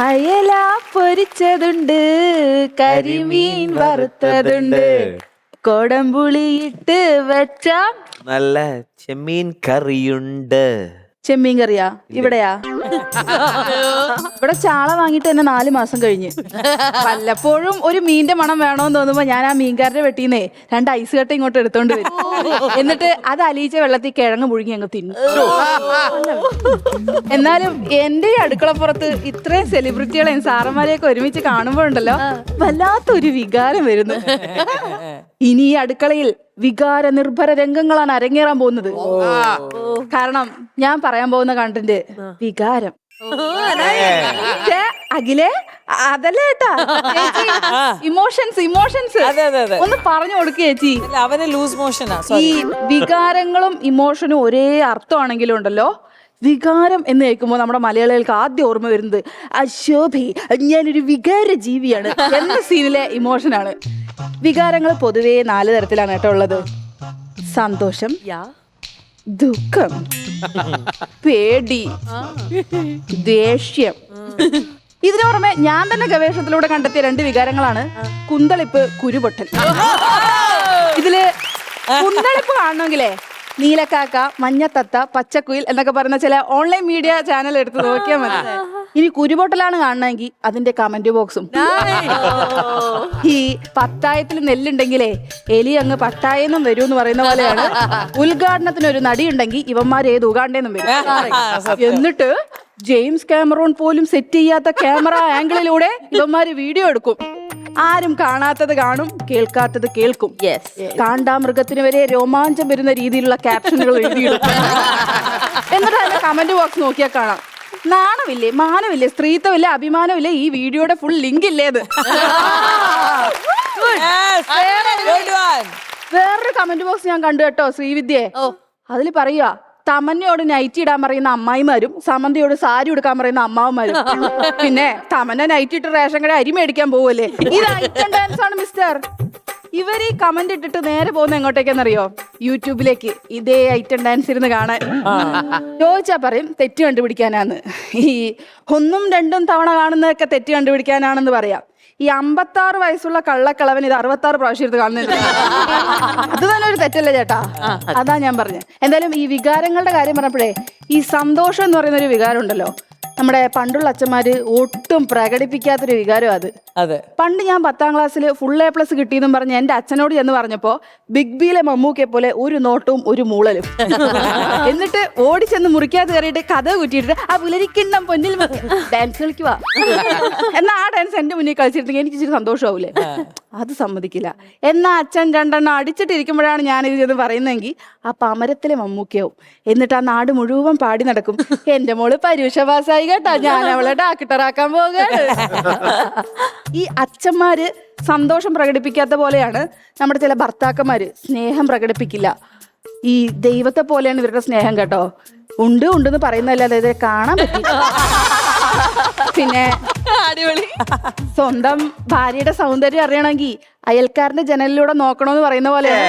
അയല പൊരിച്ചതുണ്ട്, കരിമീൻ വറുത്തതുണ്ട്, കൊടംപുളിയിട്ട് വെച്ച നല്ല ചെമ്മീൻ കറിയുണ്ട്. ചെമ്മീൻ കറിയാ? ഇവിടെയാ? ഇവിടെ ചാള വാങ്ങിട്ട് തന്നെ 4 മാസം കഴിഞ്ഞ്. വല്ലപ്പോഴും ഒരു മീന്റെ മണം വേണോന്ന് തോന്നുമ്പോ ഞാൻ ആ മീൻകാരുടെ വെട്ടിന്നേ 2 ഐസ് കട്ട ഇങ്ങോട്ട് എടുത്തോണ്ട് വരും. എന്നിട്ട് അത് അലിയിച്ച വെള്ളത്തിൽ കിഴങ്ങ് മുഴുങ്ങി അങ്ങ് തിന്നു. എന്നാലും എന്റെ ഈ അടുക്കളപ്പുറത്ത് ഇത്രയും സെലിബ്രിറ്റികളെയും സാറന്മാരെയൊക്കെ ഒരുമിച്ച് കാണുമ്പോഴുണ്ടല്ലോ വല്ലാത്തൊരു വികാരം വരുന്നു. ഇനി ഈ അടുക്കളയിൽ വികാര നിർഭര രംഗങ്ങളാണ് അരങ്ങേറാൻ പോകുന്നത്. കാരണം ഞാൻ പറയാൻ പോകുന്ന കണ്ടന്റ് വികാരം. അഖിലേ, അതല്ലേ ഏട്ടാ, ഇമോഷൻസ് ഒന്ന് പറഞ്ഞു കൊടുക്കുക ചേച്ചി. അവന് ലൂസ് മോഷനാ. ഈ വികാരങ്ങളും ഇമോഷനും ഒരേ അർത്ഥമാണെങ്കിലും ഉണ്ടല്ലോ, വികാരം എന്ന് കേൾക്കുമ്പോൾ നമ്മുടെ മലയാളികൾക്ക് ആദ്യം ഓർമ്മ വരുന്നത് അശോഭി ഞാനൊരു വികാര ജീവിയാണ് എന്ന സീനിലെ ഇമോഷനാണ്. വികാരങ്ങൾ പൊതുവേ 4 തരത്തിലാണ് കേട്ടോ ഉള്ളത്. സന്തോഷം, ദുഃഖം, പേടി, ദേഷ്യം. ഇതിനു പുറമെ ഞാൻ തന്നെ ഗവേഷണത്തിലൂടെ കണ്ടെത്തിയ 2 വികാരങ്ങളാണ് കുന്തളിപ്പ്, കുരുപൊട്ടൽ. ഇതില് കുന്തളിപ്പ് കാണണമെങ്കിലേ നീലക്കാക്ക, മഞ്ഞത്തത്ത, പച്ചക്കുയിൽ എന്നൊക്കെ പറയുന്ന ചില ഓൺലൈൻ മീഡിയ ചാനൽ എടുത്ത് നോക്കിയാൽ മതി. ഇനി കുരുപൊട്ടലാണ് കാണണമെങ്കിൽ അതിന്റെ കമന്റ് ബോക്സും. ഈ പത്തായത്തിൽ നെല്ലുണ്ടെങ്കിലേ എലി അങ്ങ് പട്ടായെന്നും വരൂ എന്ന് പറയുന്ന പോലെയാണ് ഉദ്ഘാടനത്തിന് ഒരു നടിയുണ്ടെങ്കിൽ ഇവന്മാർ ഏത് ഉഗാണ്ടെന്നും വരും. എന്നിട്ട് ജെയിംസ് കാമറോൺ പോലും സെറ്റ് ചെയ്യാത്ത ക്യാമറ ആംഗിളിലൂടെ ഇവന്മാര് വീഡിയോ എടുക്കും. ആരും കാണാത്തത് കാണും, കേൾക്കാത്തത് കേൾക്കും. കാണ്ടാമൃഗത്തിന് വരെ രോമാഞ്ചം വരുന്ന രീതിയിലുള്ള ക്യാപ്ഷനുകൾ എഴുതിയെടുക്കും. എന്നിട്ട് അതിന്റെ കമന്റ് ബോക്സ് നോക്കിയാൽ കാണാം നാണമില്ലേ, മാനമില്ലേ, സ്ത്രീത്വമില്ലേ, അഭിമാനമില്ലേ, ഈ വീഡിയോയുടെ ഫുൾ ലിങ്ക് ഇല്ലേത്. വേറൊരു കമന്റ് ബോക്സ് ഞാൻ കണ്ടു കേട്ടോ ശ്രീവിദ്യയെ. അതിൽ പറയുക തമന്നയോട് നൈറ്റി ഇടാൻ പറയുന്ന അമ്മായിമാരും സമന്തയോട് സാരി ഉടുക്കാൻ പറയുന്ന അമ്മാവന്മാരും. പിന്നെ തമന്ന നൈറ്റി ഇട്ട് റേഷൻ കട അരി മേടിക്കാൻ പോവല്ലേ, ഇത് ഐറ്റം ഡാൻസ് ആണ് മിസ്റ്റർ. ഇവർ ഈ കമന്റ് ഇട്ടിട്ട് നേരെ പോകുന്ന എങ്ങോട്ടേക്കെന്നറിയോ? യൂട്യൂബിലേക്ക് ഇതേ ഐറ്റം ഡാൻസ് ഇരുന്ന് കാണാൻ. ചോദിച്ചാ പറയും തെറ്റ് കണ്ടുപിടിക്കാനാന്ന്. ഈ 1ഉം 2ഉം തവണ കാണുന്നതൊക്കെ തെറ്റ് കണ്ടുപിടിക്കാനാണെന്ന് പറയാം. ഈ 56 വയസ്സുള്ള കള്ളക്കളവൻ ഇത് 66 പ്രാവശ്യം എടുത്ത് കാണുന്നത്. അത് തന്നെ ഒരു തെറ്റല്ലേ ചേട്ടാ? അതാ ഞാൻ പറഞ്ഞത്. എന്തായാലും ഈ വികാരങ്ങളുടെ കാര്യം പറഞ്ഞപ്പോഴേ ഈ സന്തോഷം എന്ന് പറയുന്ന ഒരു വികാരം ഉണ്ടല്ലോ, നമ്മുടെ പണ്ടുള്ള അച്ഛന്മാര് ഒട്ടും പ്രകടിപ്പിക്കാത്തൊരു വികാരം അത്. അതെ. പണ്ട് ഞാൻ 10ാം ക്ലാസ്സിൽ ഫുൾ A+ കിട്ടിയെന്നും പറഞ്ഞ് എന്റെ അച്ഛനോട് ചെന്ന് പറഞ്ഞപ്പോ ബിഗ് ബിയിലെ മമ്മൂക്കെ പോലെ ഒരു നോട്ടവും ഒരു മൂളലും. എന്നിട്ട് ഓടിച്ചെന്ന് മുറിക്കാതെ കയറിയിട്ട് കഥ കുറ്റിയിട്ട് ആ പുലരിക്കിണ്ണം പൊന്നിൽ ഡാൻസ് കളിക്കുക. എന്നാ ആ ഡാൻസ് എന്റെ മുന്നിൽ കളിച്ചിരുന്നെങ്കിൽ എനിക്ക് ഇച്ചിരി സന്തോഷമാവൂലേ? അത് സമ്മതിക്കില്ല. എന്നാ അച്ഛൻ 2 എണ്ണം അടിച്ചിട്ടിരിക്കുമ്പോഴാണ് ഞാനിത് ചെന്ന് പറയുന്നതെങ്കിൽ ആ പമരത്തിലെ മമ്മൂക്കയാവും. എന്നിട്ട് ആ നാട് മുഴുവൻ പാടി നടക്കും, എന്റെ മോള് പരീക്ഷ പാസ്സായി കേട്ടാ, ഞാൻ അവളെ ഡാക്ടറാക്കാൻ പോകുകയാണ്. ഈ അച്ഛന്മാര് സന്തോഷം പ്രകടിപ്പിക്കാത്ത പോലെയാണ് നമ്മുടെ ചില ഭർത്താക്കന്മാര് സ്നേഹം പ്രകടിപ്പിക്കില്ല. ഈ ദൈവത്തെ പോലെയാണ് ഇവരുടെ സ്നേഹം കേട്ടോ. ഉണ്ടെന്ന് പറയുന്നതല്ലാതെ ഇത് കാണാൻ പറ്റില്ല. പിന്നെ സ്വന്തം ഭാര്യയുടെ സൗന്ദര്യം അറിയണമെങ്കിൽ അയൽക്കാരന്റെ ജനലിലൂടെ നോക്കണോന്ന് പറയുന്ന പോലെയാണ്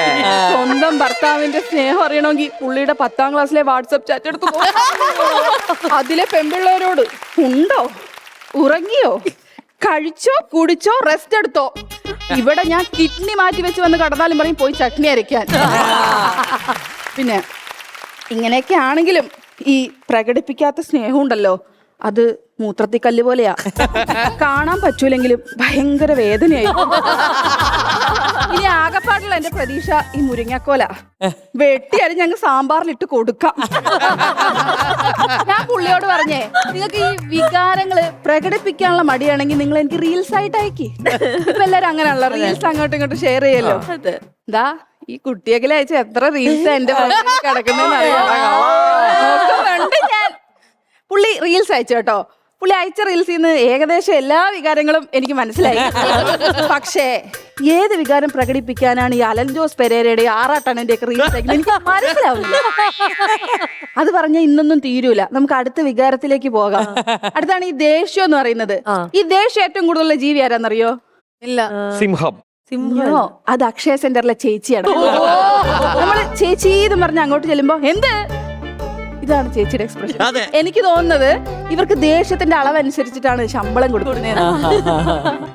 സ്വന്തം ഭർത്താവിന്റെ സ്നേഹം അറിയണമെങ്കിൽ പുള്ളിയുടെ 10ാം ക്ലാസ്സിലെ വാട്സപ്പ് ചാറ്റ് എടുത്തു അതിലെ പെൺപിള്ളേരോട് ഉണ്ടോ, ഉറങ്ങിയോ, കഴിച്ചോ, കുടിച്ചോ, റെസ്റ്റ് എടുത്തോ. ഇവിടെ ഞാൻ കിഡ്നി മാറ്റി വെച്ച് വന്ന് കടന്നാലും പറയും പോയി ചട്നി അരയ്ക്കാൻ. പിന്നെ ഇങ്ങനെയൊക്കെ ആണെങ്കിലും ഈ പ്രകടിപ്പിക്കാത്ത സ്നേഹം ഉണ്ടല്ലോ, അത് മൂത്രത്തിക്കല്ല് പോലെയാ. കാണാൻ പറ്റൂലെങ്കിലും ഭയങ്കര വേദനയായി. ഇനി ആകെപ്പാടുള്ള എന്റെ പ്രതീക്ഷ ഈ മുരിങ്ങക്കോല വെട്ടിയാലും ഞങ്ങൾ സാമ്പാറിലിട്ട് കൊടുക്കാം. ഞാൻ പുള്ളിയോട് പറഞ്ഞേ, നിങ്ങൾക്ക് ഈ വികാരങ്ങള് പ്രകടിപ്പിക്കാനുള്ള മടിയാണെങ്കിൽ നിങ്ങൾ എനിക്ക് റീൽസ് ആയിട്ട് അയക്കി. ഇപ്പൊ എല്ലാരും അങ്ങനെയാണല്ലോ, റീൽസ് അങ്ങോട്ടും ഇങ്ങോട്ടും ഷെയർ ചെയ്യല്ലോ. എന്താ ഈ കുട്ടിയൊക്കെ അയച്ച എത്ര റീൽസ് എന്റെ കിടക്കുന്നുണ്ട് ഞാൻ. പുള്ളി റീൽസ് അയച്ചു കേട്ടോ. പുള്ളി അയച്ച റീൽസിൽ നിന്ന് ഏകദേശം എല്ലാ വികാരങ്ങളും എനിക്ക് മനസ്സിലായി. പക്ഷേ ഏത് വികാരം പ്രകടിപ്പിക്കാനാണ് ഈ അലൻ ജോസ് പെരേരയുടെ 6 ഒക്കെ റീൽസ് എനിക്ക് മനസ്സിലാവില്ല. അത് പറഞ്ഞാൽ ഇന്നൊന്നും തീരൂല. നമുക്ക് അടുത്ത വികാരത്തിലേക്ക് പോകാം. അടുത്താണ് ഈ ദേഷ്യം എന്ന് പറയുന്നത്. ഈ ദേഷ്യം ഏറ്റവും കൂടുതലുള്ള ജീവി ആരാന്നറിയോ? ഇല്ല. സിംഹം. സിംഹമോ? അത് അക്ഷയ സെന്ററിലെ ചേച്ചിയാണ്. നമ്മള് ചേച്ചി എന്ന് പറഞ്ഞ അങ്ങോട്ട് ചെല്ലുമ്പോ എന്ത് ഇതാണ് ചേച്ചിയുടെ എക്സ്പ്രഷൻ. അതെ. എനിക്ക് തോന്നുന്നത് ഇവർക്ക് ദേഷ്യത്തിന്റെ അളവനുസരിച്ചിട്ടാണ് ശമ്പളം കൊടുക്കുന്നത്.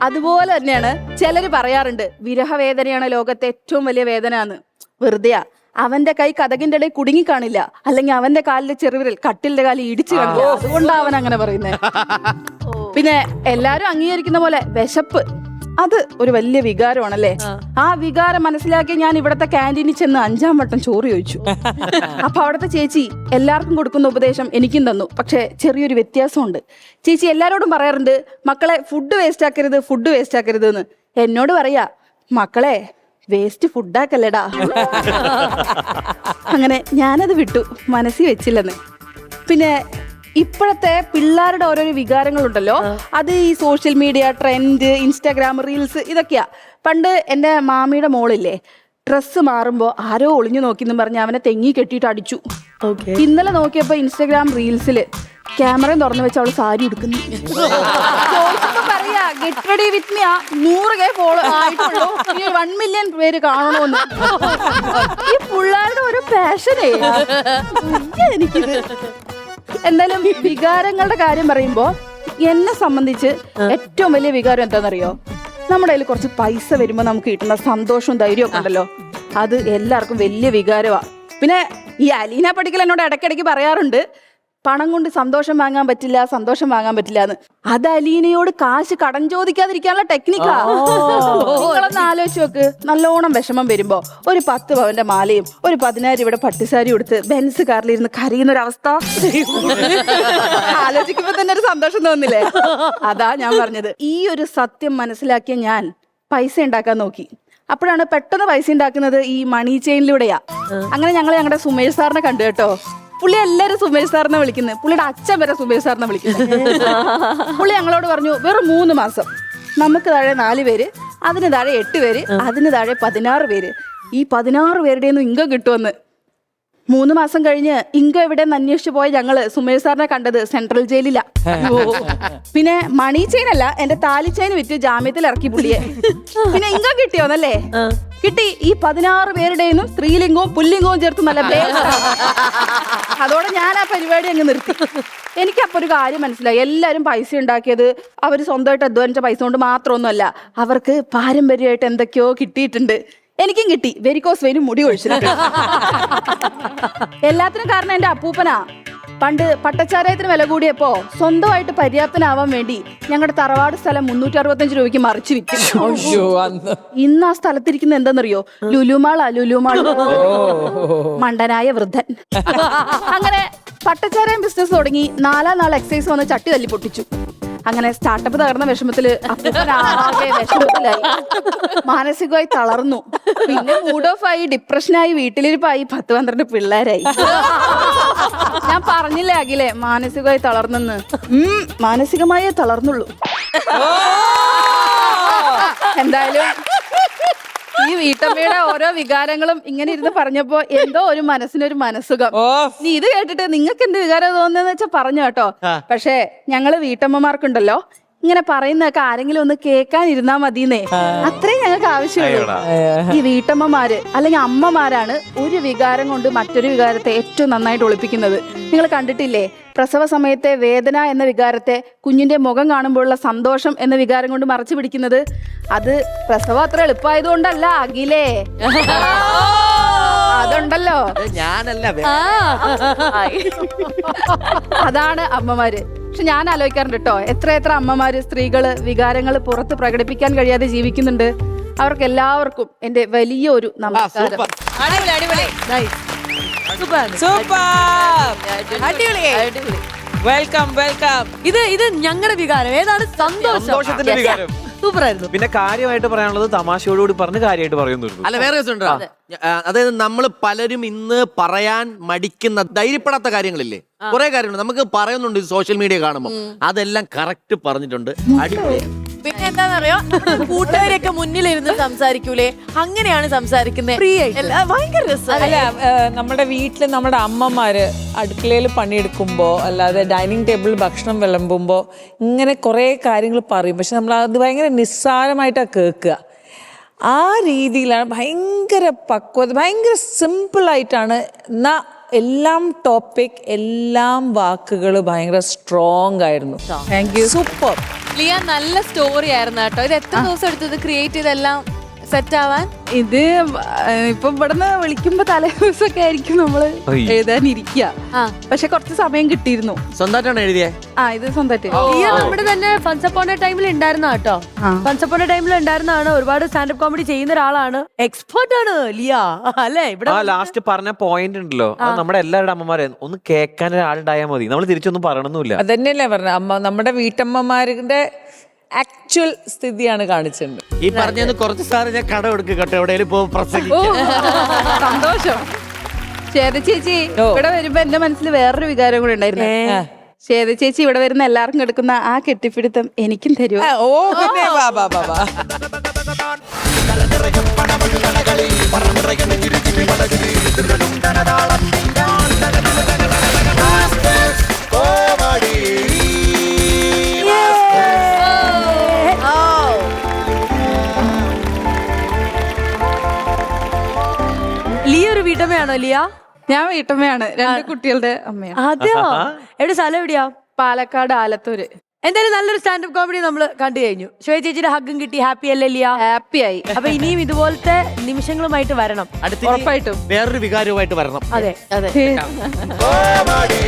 അതുപോലെ തന്നെയാണ് ചിലര് പറയാറുണ്ട് വിരഹവേദനയാണ് ലോകത്തെ ഏറ്റവും വലിയ വേദന എന്ന്. വെറുതെയാ. അവന്റെ കൈ കതകിന്റെ ഇടയിൽ കുടുങ്ങി കാണില്ല, അല്ലെങ്കിൽ അവന്റെ കാലിലെ ചെറുവിരൽ കട്ടിലിന്റെ കാലിൽ ഇടിച്ചു കാണില്ല. അതുകൊണ്ടാണ് അവൻ അങ്ങനെ പറയുന്നത്. പിന്നെ എല്ലാരും അംഗീകരിക്കുന്ന പോലെ വിശപ്പ് അത് ഒരു വലിയ വികാരമാണല്ലേ. ആ വികാരം മനസ്സിലാക്കി ഞാൻ ഇവിടത്തെ ക്യാൻറ്റീനിൽ ചെന്ന് 5-ാം വട്ടം ചോറ് ചോദിച്ചു. അപ്പൊ അവിടുത്തെ ചേച്ചി എല്ലാവർക്കും കൊടുക്കുന്ന ഉപദേശം എനിക്കും തന്നു. പക്ഷെ ചെറിയൊരു വ്യത്യാസമുണ്ട്. ചേച്ചി എല്ലാരോടും പറയാറുണ്ട് മക്കളെ ഫുഡ് വേസ്റ്റ് ആക്കരുത്, ഫുഡ് വേസ്റ്റ് ആക്കരുത് എന്ന്. എന്നോട് പറയാ മക്കളെ വേസ്റ്റ് ഫുഡാക്കല്ലേടാ. അങ്ങനെ ഞാനത് വിട്ടു, മനസ്സിൽ വെച്ചില്ലെന്ന്. പിന്നെ ഇപ്പോഴത്തെ പിള്ളേരുടെ ഓരോരോ വികാരങ്ങളുണ്ടല്ലോ, അത് ഈ social media trend, Instagram reels ഇതൊക്കെയാ. പണ്ട് എൻ്റെ മാമിയുടെ മോളില്ലേ, ഡ്രസ്സ് മാറുമ്പോ ആരോ ഒളിഞ്ഞു നോക്കിന്നും പറഞ്ഞ് അവനെ തെങ്ങി കെട്ടിയിട്ട് അടിച്ചു. ഇന്നലെ നോക്കിയപ്പോ ഇൻസ്റ്റാഗ്രാം റീൽസില് ക്യാമറയും തുറന്നു വെച്ച് അവള് സാരി ഉടുക്കുന്നു. പറയാ get ready with me 100K follow ആയിട്ടുള്ളൂ, 1 മില്യൺ പേര് കാണണമെന്ന്. ഈ പിള്ളേരുടെ ഒരു പാഷനേ എനിക്കിത്. എന്തായാലും വികാരങ്ങളുടെ കാര്യം പറയുമ്പോ എന്നെ സംബന്ധിച്ച് ഏറ്റവും വലിയ വികാരം എന്താണെന്നറിയോ? നമ്മുടെ കയ്യിൽ കുറച്ച് പൈസ വരുമ്പോ നമുക്ക് കിട്ടുന്ന സന്തോഷവും ധൈര്യവും ഒക്കെ ഉണ്ടല്ലോ, അത് എല്ലാവർക്കും വലിയ വികാരമാണ്. പിന്നെ ഈ അലീന പടിക്കൽ എന്നോട് ഇടയ്ക്കിടയ്ക്ക് പറയാറുണ്ട് പണം കൊണ്ട് സന്തോഷം വാങ്ങാൻ പറ്റില്ല, സന്തോഷം വാങ്ങാൻ പറ്റില്ല എന്ന്. അത് അലീനയോട് കാശ് കടം ചോദിക്കാതിരിക്കാനുള്ള ടെക്നിക്കാ. നിങ്ങളൊന്ന് ആലോചിച്ച് നോക്ക്, നല്ലോണം വിഷമം വരുമ്പോ ഒരു 10 പവന്റെ മാലയും ഒരു 10,000 ഇവിടെ പട്ടുസാരി കൊടുത്ത് ബെൻസ് കാറിലിരുന്ന് കരയുന്ന ഒരു അവസ്ഥ ആലോചിക്കുമ്പോ തന്നെ ഒരു സന്തോഷം തോന്നില്ലേ? അതാ ഞാൻ പറഞ്ഞത്. ഈ ഒരു സത്യം മനസ്സിലാക്കിയ ഞാൻ പൈസ ഉണ്ടാക്കാൻ നോക്കി. അപ്പോഴാണ് പെട്ടെന്ന് പൈസ ഉണ്ടാക്കുന്നത് ഈ മണി ചെയിനിലൂടെയാ. അങ്ങനെ ഞങ്ങൾ ഞങ്ങളുടെ സുമേഷ് സാറിനെ കണ്ടു കേട്ടോ. പുള്ളി എല്ലാരും സുമേഷ് സാറിനെ വിളിക്കുന്നത്, പുള്ളിയുടെ അച്ഛൻ വരെ സുമേഷ് സാറിനെ വിളിക്കുന്നത്. പുള്ളി ഞങ്ങളോട് പറഞ്ഞു വെറും 3 മാസം, നമുക്ക് താഴെ 4 പേര്, അതിന് താഴെ 8 പേര്, അതിന് താഴെ 16 പേര്, ഈ 16 പേരുടെയൊന്നും ഇൻകം കിട്ടുമെന്ന്. 3 മാസം കഴിഞ്ഞ് ഇൻകം എവിടെയെന്ന് അന്വേഷിച്ചു പോയ ഞങ്ങള് സുമേഷ് സാറിനെ കണ്ടത് സെൻട്രൽ ജയിലിലാ. പിന്നെ മണി ചെയിൻ അല്ല, എന്റെ താലി ചെയിൻ വിറ്റ് ജാമ്യത്തിൽ ഇറക്കി പുള്ളിയെ. പിന്നെ ഇൻകം കിട്ടിയോന്നല്ലേ? കിട്ടി. ഈ 16 പേരുടെയും സ്ത്രീലിംഗവും പുല്ലിംഗവും ചേർത്ത് നല്ല അതോടെ ഞാൻ ആ പരിപാടി അങ്ങ് നിർത്തി. എനിക്കപ്പോൾ ഒരു കാര്യം മനസ്സിലായി, എല്ലാവരും പൈസ ഉണ്ടാക്കിയത് അവർ സ്വന്തമായിട്ട് അധ്വാനിച്ച പൈസ കൊണ്ട് മാത്രമൊന്നുമല്ല, അവർക്ക് പാരമ്പര്യമായിട്ട് എന്തൊക്കെയോ കിട്ടിയിട്ടുണ്ട്. എനിക്കും കിട്ടി, വെരിക്കോസ് വെയിനും മുടി ഒഴിച്ചിട്ടുണ്ട്. എല്ലാത്തിനും കാരണം എൻ്റെ അപ്പൂപ്പനാ. പണ്ട് പട്ടച്ചാരയത്തിന് വില കൂടിയപ്പോ സ്വന്തമായിട്ട് പര്യാപ്തനാവാൻ വേണ്ടി ഞങ്ങളുടെ തറവാട് സ്ഥലം 365 രൂപയ്ക്ക് മറിച്ച് വിറ്റു. ഇന്ന് ആ സ്ഥലത്തിരിക്കുന്ന എന്താണെന്നറിയോ? ലുലുമാളാ, ലുലുമാൾ. മണ്ടനായ വൃദ്ധൻ. അങ്ങനെ പട്ടച്ചാരയം ബിസിനസ് തുടങ്ങി 4 നാൾ എക്സൈസ് വന്ന് ചട്ടി തല്ലി പൊട്ടിച്ചു. അങ്ങനെ സ്റ്റാർട്ടപ്പ് തകർന്ന വിഷമത്തില് ആകെ വിഷമത്തിലായി, മാനസികമായി തളർന്നു. പിന്നെ മൂഡ് ഓഫ് ആയി, ഡിപ്രഷനായി, വീട്ടിലിരിപ്പായി, 10-12 പിള്ളേരായി. ഞാൻ പറഞ്ഞില്ലേ അഖിലേ മാനസികമായി തളർന്നെന്ന്. മാനസികമായേ തളർന്നുള്ളൂ. എന്തായാലും ഈ വീട്ടമ്മയുടെ ഓരോ വികാരങ്ങളും ഇങ്ങനെ ഇരുന്ന് പറഞ്ഞപ്പോ എന്തോ ഒരു മനസ്സിനൊരു മനസ്സുഖം. നീ ഇത് കേട്ടിട്ട് നിങ്ങൾക്ക് എന്ത് വികാരം തോന്നുന്നതെന്ന് വെച്ചാൽ പറഞ്ഞു കേട്ടോ. പക്ഷെ ഞങ്ങള് വീട്ടമ്മമാർക്കുണ്ടല്ലോ ഇങ്ങനെ പറയുന്നതൊക്കെ ആരെങ്കിലും ഒന്ന് കേൾക്കാനിരുന്നാ മതിന്നേ, അത്രയും ഞങ്ങൾക്ക് ആവശ്യമുള്ളൂ. ഈ വീട്ടമ്മമാര് അല്ലെങ്കിൽ അമ്മമാരാണ് ഒരു വികാരം കൊണ്ട് മറ്റൊരു വികാരത്തെ ഏറ്റവും നന്നായിട്ട് ഒളിപ്പിക്കുന്നത്. നിങ്ങൾ കണ്ടിട്ടില്ലേ, പ്രസവ സമയത്തെ വേദന എന്ന വികാരത്തെ കുഞ്ഞിന്റെ മുഖം കാണുമ്പോഴുള്ള സന്തോഷം എന്ന വികാരം കൊണ്ട് മറച്ചു പിടിക്കുന്നത്? അത് പ്രസവം അത്ര എളുപ്പമായതുകൊണ്ടല്ല അഖിലേ, അതുണ്ടല്ലോ. ഞാനല്ല, അതാണ് അമ്മമാര്. പക്ഷെ ഞാൻ ആലോചിക്കാറുണ്ട് കേട്ടോ, എത്ര അമ്മമാര് സ്ത്രീകള് വികാരങ്ങൾ പുറത്ത് പ്രകടിപ്പിക്കാൻ കഴിയാതെ ജീവിക്കുന്നുണ്ട്. അവർക്ക് എല്ലാവർക്കും എന്റെ വലിയൊരു നമസ്കാരം. Welcome welcome. ഇത് ഞങ്ങളുടെ വികാരം ഏതാണ്? സന്തോഷത്തിന്റെ വികാരം. സൂപ്പറായിരുന്നു. പിന്നെ കാര്യമായിട്ട് പറയാനുള്ളത് തമാശയോടുകൂടി പറഞ്ഞ് കാര്യമായിട്ട് പറയുന്നു. അല്ല, വേറെ കേസുണ്ടോ? അതായത് നമ്മൾ പലരും ഇന്ന് പറയാൻ മടിക്കുന്ന, ധൈര്യപ്പെടാത്ത കാര്യങ്ങളില്ലേ, കുറെ കാര്യങ്ങളുണ്ട്. നമുക്ക് പറയുന്നുണ്ട് സോഷ്യൽ മീഡിയ കാണുമ്പോൾ, അതെല്ലാം കറക്റ്റ് പറഞ്ഞിട്ടുണ്ട്. അടിപൊളി. പിന്നെ എന്താണെന്നറിയോ, കൂട്ടുകാരെയൊക്കെ മുന്നിലിരുന്ന് സംസാരിക്കൂലേ, അങ്ങനെയാണ് സംസാരിക്കുന്നത്. ഭയങ്കര രസം. അല്ല, നമ്മുടെ വീട്ടിൽ നമ്മുടെ അമ്മമാര് അടുക്കളയിൽ പണിയെടുക്കുമ്പോൾ അല്ലാതെ ഡൈനിങ് ടേബിളിൽ ഭക്ഷണം വിളമ്പുമ്പോൾ ഇങ്ങനെ കുറേ കാര്യങ്ങൾ പറയും. പക്ഷെ നമ്മൾ അത് ഭയങ്കര നിസ്സാരമായിട്ടാണ് കേൾക്കുക. ആ രീതിയിലാണ് ഭയങ്കര പക്വത, ഭയങ്കര സിമ്പിളായിട്ടാണ്. എന്നാൽ എല്ലാം ടോപ്പിക്, എല്ലാം വാക്കുകൾ ഭയങ്കര സ്ട്രോങ് ആയിരുന്നു. Thank you. സൂപ്പർ. ലിയ നല്ല സ്റ്റോറി ആയിരുന്നു കേട്ടോ. ഇത് എത്ര ദിവസം എടുത്തത് ക്രിയേറ്റ് ചെയ്തെല്ലാം സെറ്റ് ആവാൻ? ഇത് ഇപ്പൊ ഇവിടുന്ന് വിളിക്കുമ്പോ തലേ ദിവസമൊക്കെ ആയിരിക്കും നമ്മള് അയ്യോ. എഴുതാനിരിക്കുക. പക്ഷെ കുറച്ച് സമയം കിട്ടിയിരുന്നു. സ്വന്തമായിട്ടാണ് എഴുതിയേ? ഇത് സ്വന്തമായിട്ട്. ലിയ നമ്മുടെ തന്നെ ഫൺസ് അപ്പോൺ എ ടൈമിൽ ഉണ്ടായിരുന്ന കേട്ടോ. ഫൺസ് അപ്പോൺ എ ടൈമിൽ ഉണ്ടായിരുന്നതാണ്. ഒരുപാട് സ്റ്റാൻഡപ്പ് കോമഡി ചെയ്യുന്ന ഒരാളാണ്. എക്സ്പേർട്ട് ആണ് ലിയ അല്ലേ? ഇവിടെ ആ ലാസ്റ്റ് പറഞ്ഞ പോയിന്റ് ഉണ്ടല്ലോ, അത് നമ്മുടെ എല്ലാവരുടെ അമ്മമാരെ ഒന്ന് കേൾക്കാൻ ഒരാളുണ്ടായാൽ മതി. നമ്മൾ തിരിച്ചൊന്നും പറയണമെന്നില്ല. അതന്നെയല്ലേ പറഞ്ഞ അമ്മ, നമ്മുടെ വീട്ടമ്മമാരുടെ ആക്ച്വൽ സ്ഥിതിയാണ് കാണിച്ചിട്ടുണ്ട്. ഈ പറഞ്ഞത് കുറച്ച് സാറ് ഞാൻ കട കൊടുക്കുക കേട്ടോ, എവിടെയെങ്കിലും പോകും പ്രസംഗിക്കും. സന്തോഷം. ശ്വേത ചേച്ചി ഇവിടെ വരുമ്പോ എന്റെ മനസ്സിൽ വേറൊരു വികാരം കൂടെ ഉണ്ടായിരുന്നു. ശ്വേത ചേച്ചി ഇവിടെ വരുന്ന എല്ലാവർക്കും എടുക്കുന്ന ആ കെട്ടിപ്പിടുത്തം എനിക്കും തരുമോ? ഓ പിന്നെ വാ വാ വാ വാ. ലിയ ഒരു വീട്ടമ്മയാണോ ലിയ? ഞാൻ വീട്ടമ്മയാണ്, 2 കുട്ടികളുടെ അമ്മയാണ്. അതെയോ? എവിടെ സ്ഥലം എവിടെയാ? പാലക്കാട് ആലത്തൂര്. എന്തായാലും നല്ലൊരു സ്റ്റാൻഡപ്പ് കോമഡി നമ്മൾ കണ്ടു കഴിഞ്ഞു. ശ്വേത ചേച്ചിയുടെ ഹഗ്ഗും കിട്ടി. ഹാപ്പി അല്ലേ ലിയ? ഹാപ്പിയായി. അപ്പൊ ഇനിയും ഇതുപോലത്തെ നിമിഷങ്ങളുമായിട്ട് വരണം. അടുത്ത വേറൊരു വികാരവുമായിട്ട് വരണം. അതെ അതെ. കോമഡി.